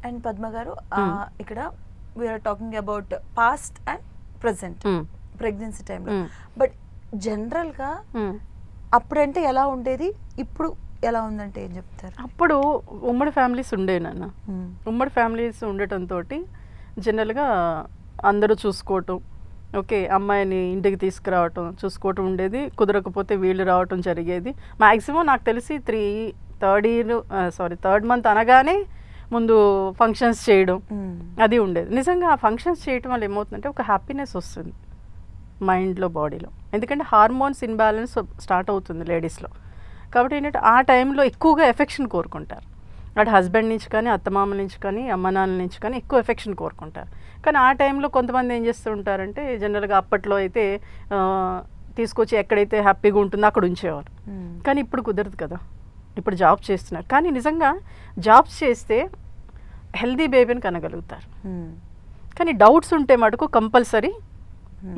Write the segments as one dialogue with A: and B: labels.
A: And Padma గారు ఇక్కడ we are talking about past and present pregnancy టైంలో, బట్ జనరల్గా అప్పుడంటే ఎలా ఉండేది, ఇప్పుడు ఎలా ఉందంటే ఏం చెప్తారు?
B: అప్పుడు ఉమ్మడి ఫ్యామిలీస్ ఉండేనన్న. ఉమ్మడి ఫ్యామిలీస్ ఉండటంతో జనరల్గా అందరూ చూసుకోవటం, ఓకే, అమ్మాయిని ఇంటికి తీసుకురావటం చూసుకోవటం ఉండేది. కుదరకపోతే వీళ్ళు రావటం జరిగేది. మ్యాక్సిమం నాకు తెలిసి థర్డ్ మంత్ అనగానే ముందు ఫంక్షన్స్ చేయడం అది ఉండేది. నిజంగా ఆ ఫంక్షన్స్ చేయటం వల్ల ఏమవుతుందంటే ఒక హ్యాపీనెస్ వస్తుంది మైండ్లో, బాడీలో. ఎందుకంటే హార్మోన్స్ ఇన్బ్యాలెన్స్ స్టార్ట్ అవుతుంది లేడీస్లో. కాబట్టి ఏంటంటే ఆ టైంలో ఎక్కువగా ఎఫెక్షన్ కోరుకుంటారు. అటు హస్బెండ్ నుంచి కానీ, అత్తమామల నుంచి కానీ, అమ్మ నాన్నల నుంచి కానీ ఎక్కువ ఎఫెక్షన్ కోరుకుంటారు. కానీ ఆ టైంలో కొంతమంది ఏం చేస్తూ ఉంటారంటే, జనరల్గా అప్పట్లో అయితే తీసుకొచ్చి ఎక్కడైతే హ్యాపీగా ఉంటుందో అక్కడ ఉంచేవారు. కానీ ఇప్పుడు కుదరదు కదా, ఇప్పుడు జాబ్ చేస్తున్నారు. కానీ నిజంగా జాబ్స్ చేస్తే హెల్దీ బేబీని కనగలుగుతారు. కానీ డౌట్స్ ఉంటే మటుకు కంపల్సరీ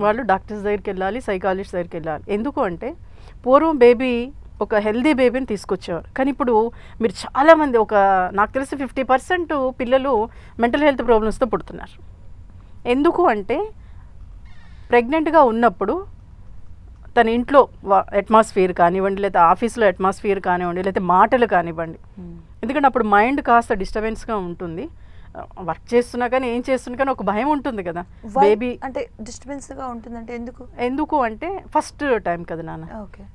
B: వాళ్ళు డాక్టర్స్ దగ్గరికి వెళ్ళాలి, సైకాలజిస్ట్ దగ్గరికి వెళ్ళాలి. ఎందుకు అంటే పూర్వం బేబీ ఒక హెల్దీ బేబీని తీసుకొచ్చేవారు. కానీ ఇప్పుడు మీరు చాలామంది, నాకు తెలిసి 50% పిల్లలు మెంటల్ హెల్త్ ప్రాబ్లమ్స్తో పుడుతున్నారు. ఎందుకు అంటే ప్రెగ్నెంట్గా ఉన్నప్పుడు తన ఇంట్లో అట్మాస్ఫియర్ కానివ్వండి, లేదా ఆఫీస్లో అట్మాస్ఫియర్ కానివ్వండి, లేదా మాటలు కానివ్వండి, ఎందుకంటే అప్పుడు మైండ్ కాస్త డిస్టర్బెన్స్గా ఉంటుంది. వర్క్ చేస్తున్నా కానీ ఏం చేస్తున్నా కానీ ఒక భయం ఉంటుంది కదా. బేబీ
A: అంటే డిస్టర్బెన్స్గా ఉంటుందంటే
B: ఎందుకు అంటే ఫస్ట్ టైం కదా నాన్న,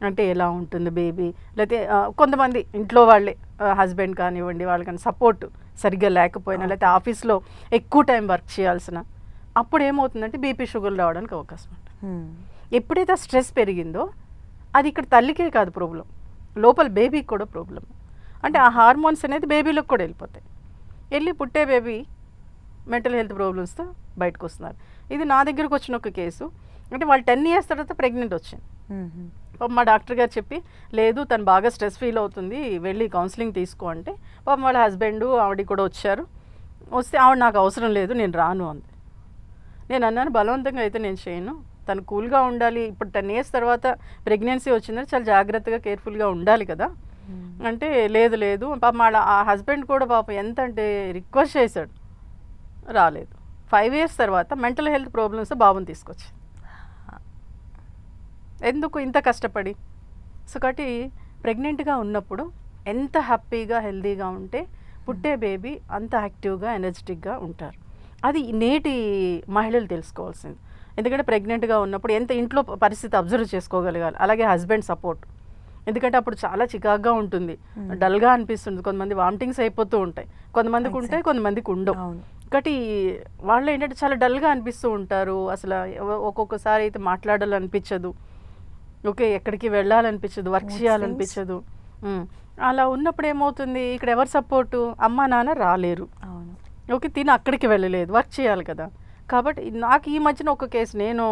B: అంటే ఎలా ఉంటుంది బేబీ, లేకపోతే కొంతమంది ఇంట్లో వాళ్ళే హస్బెండ్ కానివ్వండి వాళ్ళు కానీ సపోర్ట్ సరిగ్గా లేకపోయినా, లేకపోతే ఆఫీస్లో ఎక్కువ టైం వర్క్ చేయాల్సిన, అప్పుడు ఏమవుతుందంటే బీపీ షుగర్ రావడానికి అవకాశం ఉంటుంది. ఎప్పుడైతే స్ట్రెస్ పెరిగిందో అది ఇక్కడ తల్లికే కాదు ప్రాబ్లం, లోపల బేబీకి కూడా ప్రాబ్లం. అంటే ఆ హార్మోన్స్ అనేది బేబీలోకి కూడా వెళ్ళిపోతాయి. వెళ్ళి పుట్టే బేబీ మెంటల్ హెల్త్ ప్రాబ్లమ్స్తో బయటకు వస్తున్నారు. ఇది నా దగ్గరకు వచ్చిన ఒక కేసు. అంటే వాళ్ళు 10 years తర్వాత ప్రెగ్నెంట్ వచ్చింది. మా డాక్టర్ గారు చెప్పి, లేదు తను బాగా స్ట్రెస్ ఫీల్ అవుతుంది, వెళ్ళి కౌన్సిలింగ్ తీసుకో అంటే, పాపం వాళ్ళ హస్బెండ్ ఆవిడ కూడా వచ్చారు. వస్తే ఆవిడ నాకు అవసరం లేదు, నేను రాను అంది. నేను అన్నాను, బలవంతంగా అయితే నేను చేయను, తను కూల్గా ఉండాలి. ఇప్పుడు 10 years తర్వాత ప్రెగ్నెన్సీ వచ్చిందని చాలా జాగ్రత్తగా కేర్ఫుల్గా ఉండాలి కదా అంటే, లేదు పాపం వాళ్ళ ఆ హస్బెండ్ కూడా పాపం ఎంత అంటే రిక్వెస్ట్ చేశాడు, రాలేదు. 5 years తర్వాత మెంటల్ హెల్త్ ప్రాబ్లమ్స్ బాబుని తీసుకొచ్చింది. ఎందుకు ఇంత కష్టపడి? సో కాబట్టి ప్రెగ్నెంట్గా ఉన్నప్పుడు ఎంత హ్యాపీగా హెల్తీగా ఉంటే పుట్టే బేబీ అంత యాక్టివ్గా ఎనర్జెటిక్గా ఉంటారు. అది నేటి మహిళలు తెలుసుకోవాల్సింది. ఎందుకంటే ప్రెగ్నెంట్గా ఉన్నప్పుడు ఎంత ఇంట్లో పరిస్థితి అబ్జర్వ్ చేసుకోగలగాలి. అలాగే హస్బెండ్ సపోర్ట్, ఎందుకంటే అప్పుడు చాలా చికాగ్గా ఉంటుంది, డల్గా అనిపిస్తుంది. కొంతమంది వామిటింగ్స్ అయిపోతూ ఉంటాయి, కొంతమందికి ఉంటాయి, కొంతమందికి ఉండవు. ఒకటి వాళ్ళు ఏంటంటే చాలా డల్గా అనిపిస్తూ ఉంటారు. అసలు ఒక్కొక్కసారి అయితే మాట్లాడాలనిపించదు, ఓకే, ఎక్కడికి వెళ్ళాలనిపించదు, వర్క్ చేయాలనిపించదు. అలా ఉన్నప్పుడు ఏమవుతుంది, ఇక్కడ ఎవరు సపోర్టు? అమ్మ నాన్న రాలేరు, ఓకే, తిని అక్కడికి వెళ్ళలేదు, వర్క్ చేయాలి కదా. కాబట్టి నాకు ఈ మధ్యన ఒక కేసు నేను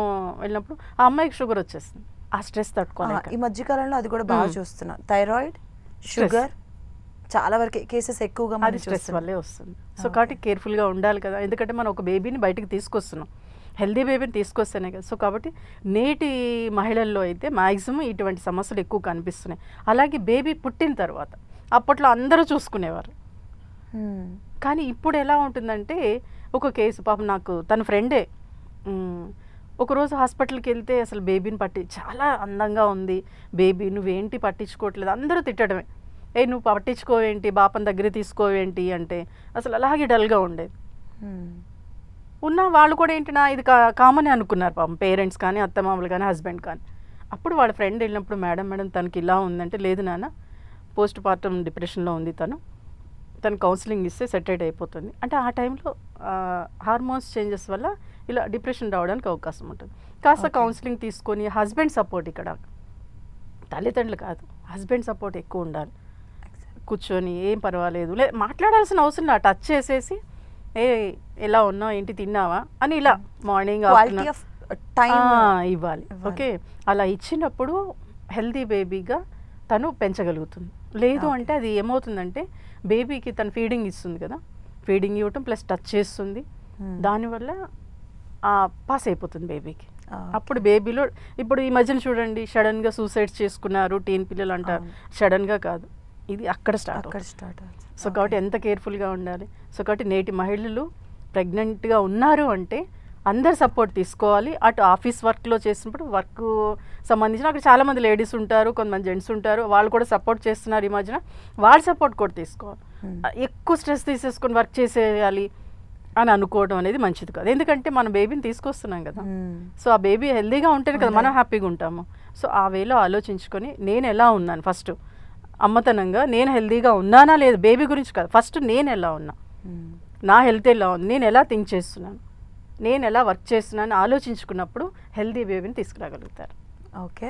B: వెళ్ళినప్పుడు ఆ అమ్మాయికి షుగర్ వచ్చేసింది, ఆ స్ట్రెస్ తట్టుకోలేక.
A: ఈ మధ్యకాలంలో అది కూడా బాగా చూస్తున్నాం, థైరాయిడ్, షుగర్, చాలా వరకు కేసెస్ ఎక్కువగా
B: అది స్ట్రెస్ వల్లే వస్తుంది. సో కాబట్టి కేర్ఫుల్గా ఉండాలి కదా, ఎందుకంటే మనం ఒక బేబీని బయటకు తీసుకొస్తున్నాం, హెల్దీ బేబీని తీసుకొస్తేనే కదా. సో కాబట్టి నేటి మహిళల్లో అయితే మ్యాక్సిమం ఇటువంటి సమస్యలు ఎక్కువ కనిపిస్తున్నాయి. అలాగే బేబీ పుట్టిన తర్వాత అప్పట్లో అందరూ చూసుకునేవారు. కానీ ఇప్పుడు ఎలా ఉంటుందంటే, ఒక కేసు పాపం నాకు తన ఫ్రెండే ఒకరోజు హాస్పిటల్కి వెళ్తే అసలు బేబీని చాలా అందంగా ఉంది బేబీ, నువ్వేంటి పట్టించుకోవట్లేదు, అందరూ తిట్టడమే, నువ్వు పట్టించుకోవేంటి, బాపని దగ్గర తీసుకోవేంటి అంటే అసలు అలాగే డల్గా ఉండేది. ఉన్న వాళ్ళు కూడా ఏంటి, ఇది కామన్ అనుకున్నారు పాపం, పేరెంట్స్ కానీ, అత్తమామలు కానీ, హస్బెండ్ కానీ. అప్పుడు వాళ్ళ ఫ్రెండ్ వెళ్ళినప్పుడు, మేడం తనకి ఇలా ఉందంటే, లేదు నాన్న పోస్ట్ పార్టమ్ డిప్రెషన్లో ఉంది, తను కౌన్సిలింగ్ ఇస్తే సెటిల్ అయిపోతుంది అంటే. ఆ టైంలో హార్మోన్స్ చేంజెస్ వల్ల ఇలా డిప్రెషన్ రావడానికి అవకాశం ఉంటుంది. కాస్త కౌన్సిలింగ్ తీసుకొని హస్బెండ్ సపోర్ట్, ఇక్కడ తల్లిదండ్రులు కాదు, హస్బెండ్ సపోర్ట్ ఎక్కువ ఉండాలి. కూర్చొని ఏం పర్వాలేదు, మాట్లాడాల్సిన అవసరం లేదు, టచ్ చేసేసి ఎలా ఉన్నావు, ఏంటి తిన్నావా అని ఇలా మార్నింగ్ ఇవ్వాలి. ఓకే, అలా ఇచ్చినప్పుడు హెల్తీ బేబీగా తను పెంచగలుగుతుంది. లేదు అంటే అది ఏమవుతుందంటే, బేబీకి తను ఫీడింగ్ ఇస్తుంది కదా, ఫీడింగ్ ఇవ్వటం ప్లస్ టచ్ చేస్తుంది, దానివల్ల పాస్ అయిపోతుంది బేబీకి. అప్పుడు బేబీలో ఇప్పుడు ఈ మధ్యన చూడండి, సడన్గా సూసైడ్స్ చేసుకున్నారు టీన్ పిల్లలు అంటారు. సడన్గా కాదు, ఇది అక్కడ స్టార్ట్
A: అక్కడ స్టార్ట్
B: సో కాబట్టి ఎంత కేర్ఫుల్గా ఉండాలి. సో కాబట్టి నేటి మహిళలు ప్రెగ్నెంట్గా ఉన్నారు అంటే అందరు సపోర్ట్ తీసుకోవాలి. అటు ఆఫీస్ వర్క్లో చేసినప్పుడు వర్క్ సంబంధించిన అక్కడ చాలామంది లేడీస్ ఉంటారు, కొంతమంది జెంట్స్ ఉంటారు, వాళ్ళు కూడా సపోర్ట్ చేస్తున్నారు ఈ మధ్యన, వాళ్ళ సపోర్ట్ కూడా తీసుకోవాలి. ఎక్కువ స్ట్రెస్ తీసేసుకొని వర్క్ చేసేయాలి అని అనుకోవడం అనేది మంచిది కాదు. ఎందుకంటే మన బేబీని తీసుకొస్తున్నాం కదా, సో ఆ బేబీ హెల్దీగా ఉంటేనే కదా మనం హ్యాపీగా ఉంటాము. సో ఆ వేలో ఆలోచించుకొని నేను ఎలా ఉన్నాను, ఫస్ట్ అమ్మతనంగా నేను హెల్దీగా ఉన్నానా లేదు, బేబీ గురించి కాదు, ఫస్ట్ నేను ఎలా ఉన్నా, నా హెల్త్ ఎలా ఉంది, నేను ఎలా థింక్ చేస్తున్నాను, నేను ఎలా వర్క్ చేస్తున్నాను ఆలోచించుకున్నప్పుడు హెల్దీ బేబీని తీసుకురాగలుగుతారు.
A: ఓకే.